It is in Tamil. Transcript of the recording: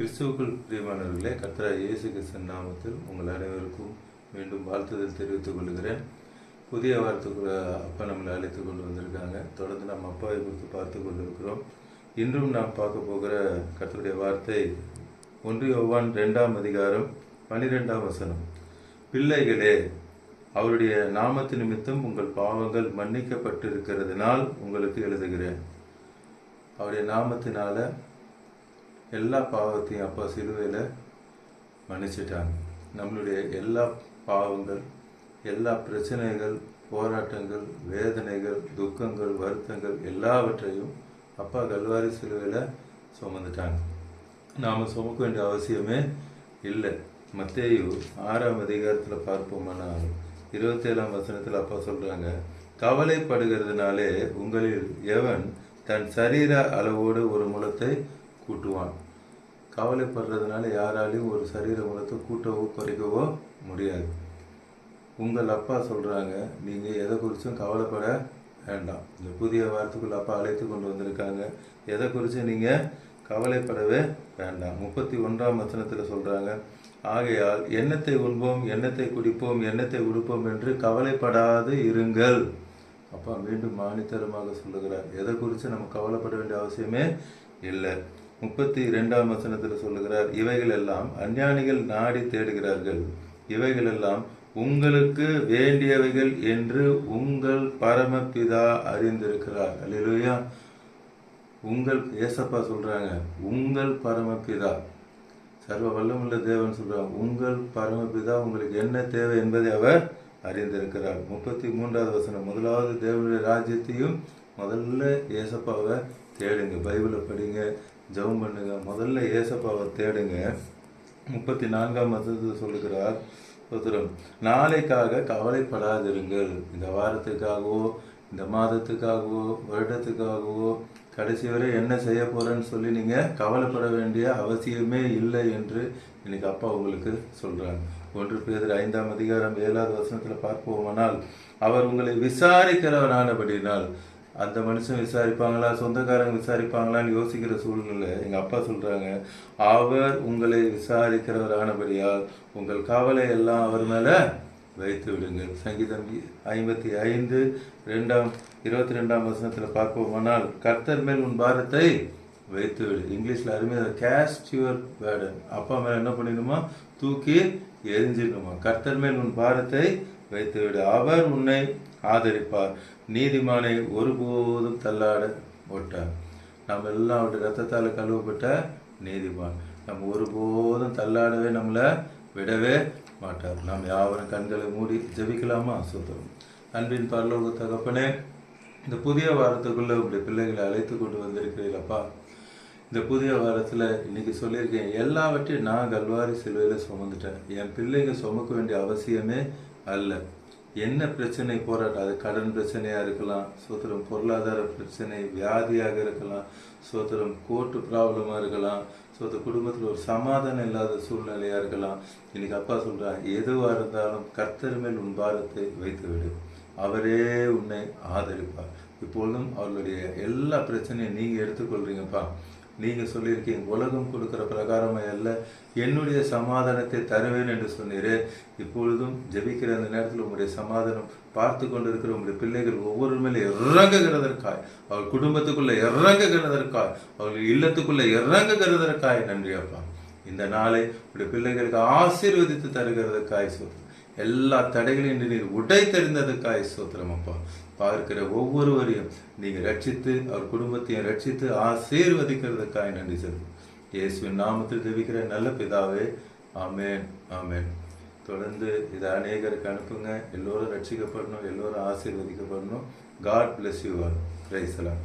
கிறிஸ்துவுக்குள் பிரியமானவர்களே, கர்த்தராகிய இயேசு கிறிஸ்துவின் நாமத்தில் உங்கள் அனைவருக்கும் மீண்டும் வாழ்த்துதல் தெரிவித்துக் கொள்கிறேன். புதிய வாரத்துக்குள்ள அப்பா நம்மளை அழைத்து கொண்டு வந்திருக்காங்க. தொடர்ந்து நம்ம அப்பாவை குறித்து பார்த்து கொண்டிருக்கிறோம். இன்றும் நாம் பார்க்க போகிற கர்த்தருடைய வார்த்தை 1 யோவான் 2ஆம் அதிகாரம் 12ஆம் வசனம். பிள்ளைகளே, அவருடைய நாமத்து நிமித்தம் உங்கள் பாவங்கள் மன்னிக்கப்பட்டிருக்கிறதுனால் உங்களுக்கு எழுதுகிறேன். அவருடைய நாமத்தினால எல்லா பாவத்தையும் அப்பா சிலுவையில் மன்னிச்சிட்டாங்க. நம்மளுடைய எல்லா பாவங்கள், எல்லா பிரச்சனைகள், போராட்டங்கள், வேதனைகள், துக்கங்கள், வருத்தங்கள் எல்லாவற்றையும் அப்பா கல்வாரி சிலுவையில் சுமந்துட்டாங்க. நாம் சுமக்க வேண்டிய அவசியமே இல்லை. மத்தேயு 6ஆம் அதிகாரத்தில் பார்ப்போம்னால் 27ஆம் வசனத்தில் அப்பா சொல்கிறாங்க, கவலைப்படுகிறதுனாலே உங்களில் எவன் தன் சரீர அளவோடு ஒரு முழத்தை கூட்டுவான். கவலைப்படுறதுனால யாராலையும் ஒரு சரீர முழத்தை கூட்டவோ குறைக்கவோ முடியாது. உங்கள் அப்பா சொல்கிறாங்க, நீங்கள் எதை குறித்தும் கவலைப்பட வேண்டாம். இந்த புதிய வாரத்துக்குள்ள அப்பா அழைத்து கொண்டு வந்திருக்காங்க. எதை குறித்தும் நீங்கள் கவலைப்படவே வேண்டாம். 31ஆம் வசனத்தில் சொல்கிறாங்க, ஆகையால் எண்ணத்தை உண்போம், எண்ணத்தை குடிப்போம், எண்ணத்தை உடுப்போம் என்று கவலைப்படாது இருங்கள். அப்பா மீண்டும் மானித்தரமாக சொல்லுகிறார். எதை குறித்து நம்ம கவலைப்பட வேண்டிய அவசியமே இல்லை. 32ஆம் வசனத்தில் சொல்லுகிறார், இவைகள் எல்லாம் அஞ்ஞானிகள் நாடி தேடுகிறார்கள், இவைகள் எல்லாம் உங்களுக்கு வேண்டியவைகள் என்று உங்கள் பரமபிதா அறிந்திருக்கிறார். அல்லேலூயா. உங்கள் ஏசப்பா சொல்றாங்க, உங்கள் பரமபிதா, சர்வ வல்லமுள்ள தேவன் சொல்றாங்க, உங்கள் பரமபிதா உங்களுக்கு என்ன தேவை என்பதை அவர் அறிந்திருக்கிறார். 33ஆவது வசனம், முதலாவது தேவனுடைய ராஜ்யத்தையும் முதல்ல ஏசப்பாவை தேடுங்க. பைபிளை படிங்க, ஜெபம் பண்ணுங்க, முதல்ல ஏசப்பாவை தேடுங்க. 34ஆம் வசனத்தில் சொல்லுகிறார், நாளைக்காக கவலைப்படாதிருங்கள். இந்த வாரத்துக்காகவோ, இந்த மாதத்துக்காகவோ, வருடத்துக்காகவோ, கடைசி வரை என்ன செய்ய போறேன்னு சொல்லி நீங்க கவலைப்பட வேண்டிய அவசியமே இல்லை என்று இன்னைக்கு அப்பா உங்களுக்கு சொல்றாங்க. 1 பேதுரு 5ஆம் அதிகாரம் 7ஆவது வசனத்தில் பார்ப்போமானால், அவர் உங்களை விசாரிக்கிறவரானபடினால், அந்த மனுஷன் விசாரிப்பாங்களா, சொந்தக்காரங்க விசாரிப்பாங்களான்னு யோசிக்கிற சூழ்நிலை எங்கள் அப்பா சொல்கிறாங்க, அவர் உங்களை விசாரிக்கிறவரானபடியால் உங்கள் கவலை எல்லாம் அவர் மேலே வைத்து விடுங்கள். சங்கீதம் 55 22ஆம் வசனத்தில் பார்ப்போமானால், கர்த்தர் மேல் உன் பாரத்தை வைத்து விடு. இங்கிலீஷில் அருமையாக கேஸ்ட் யுவர் பேர்டன். அப்பா மேலே என்ன பண்ணிடணுமா, தூக்கி எரிஞ்சிடணுமா. கர்த்தர் மேல் உன் பாரத்தை வைத்து விடு, அவர் உன்னை ஆதரிப்பார், நீதிமானை ஒருபோதும் தள்ளாட ஓட்டார். நம்ம எல்லாம் அவருடைய ரத்தத்தால் கழுவப்பட்ட நீதிமான். நம்ம ஒருபோதும் தள்ளாடவே நம்மளை விடவே மாட்டார். நாம் யாவரும் கண்களை மூடி ஜெபிக்கலாமா? சுத்தம். அன்பின் பரலோக தகப்பனே, இந்த புதிய வாரத்துக்குள்ள உங்களுடைய பிள்ளைகளை அழைத்து கொண்டு வந்திருக்கிறீங்களப்பா. இந்த புதிய வாரத்தில் இன்னைக்கு சொல்லியிருக்கேன், எல்லாவற்றையும் நான் கல்வாரி சிலுவையில் சுமந்துட்டேன். என் பிள்ளைங்க சுமக்க வேண்டிய அவசியமே அல்ல. என்ன பிரச்சனை, போராட்டம், அது கடன் பிரச்சனையாக இருக்கலாம், சோத்திரம் பொருளாதார பிரச்சனை, வியாதியாக இருக்கலாம், சோத்திரம் கோர்ட்டு ப்ராப்ளமாக இருக்கலாம், சோத்திர குடும்பத்தில் ஒரு சமாதானம் இல்லாத சூழ்நிலையாக இருக்கலாம். இன்னைக்கு அப்பா சொல்கிறான், எதுவாக இருந்தாலும் கர்த்தர் மேல் உன் பாரத்தை வைத்து விடு, அவரே உன்னை ஆதரிப்பார். இப்பொழுதும் அவர்களுடைய எல்லா பிரச்சனையும் நீங்கள் எடுத்துக்கொள்றீங்கப்பா. நீங்கள் சொல்லியிருக்கீங்க, உலகம் கொடுக்குற பிரகாரமாக அல்ல, என்னுடைய சமாதானத்தை தருவேன் என்று சொன்னீரே. இப்பொழுதும் ஜெபிக்கிற அந்த நேரத்தில் உங்களுடைய சமாதானம் பார்த்து கொண்டு இருக்கிற உங்களுடைய பிள்ளைகள் ஒவ்வொரு மேலே இறங்குகிறதற்காய், அவள் குடும்பத்துக்குள்ள இறங்குகிறதற்காய், அவர்கள் இல்லத்துக்குள்ள இறங்குகிறதற்காய் நன்றி அப்பா. இந்த நாளை உங்களுடைய பிள்ளைகளுக்கு ஆசீர்வதித்து தருகிறதுக்காய் சோத்திரம். எல்லா தடைகளையும் நீர் உடை தெரிந்ததுக்காய் சோத்திரம் அப்பா. பார்க்கிற ஒவ்வொருவரையும் நீங்கள் ரட்சித்து அவர் குடும்பத்தையும் ரட்சித்து ஆசீர்வதிக்கிறதுக்காய் நன்றி செலுத்தும். இயேசுவின் நாமத்தில் ஜெபிக்கிற நல்ல பிதாவே, ஆமேன், ஆமேன். தொடர்ந்து இதை அநேகருக்கு அனுப்புங்க. எல்லோரும் ரட்சிக்கப்படணும், எல்லோரும் ஆசீர்வதிக்கப்படணும். God bless you all. Praise எல்லாம்.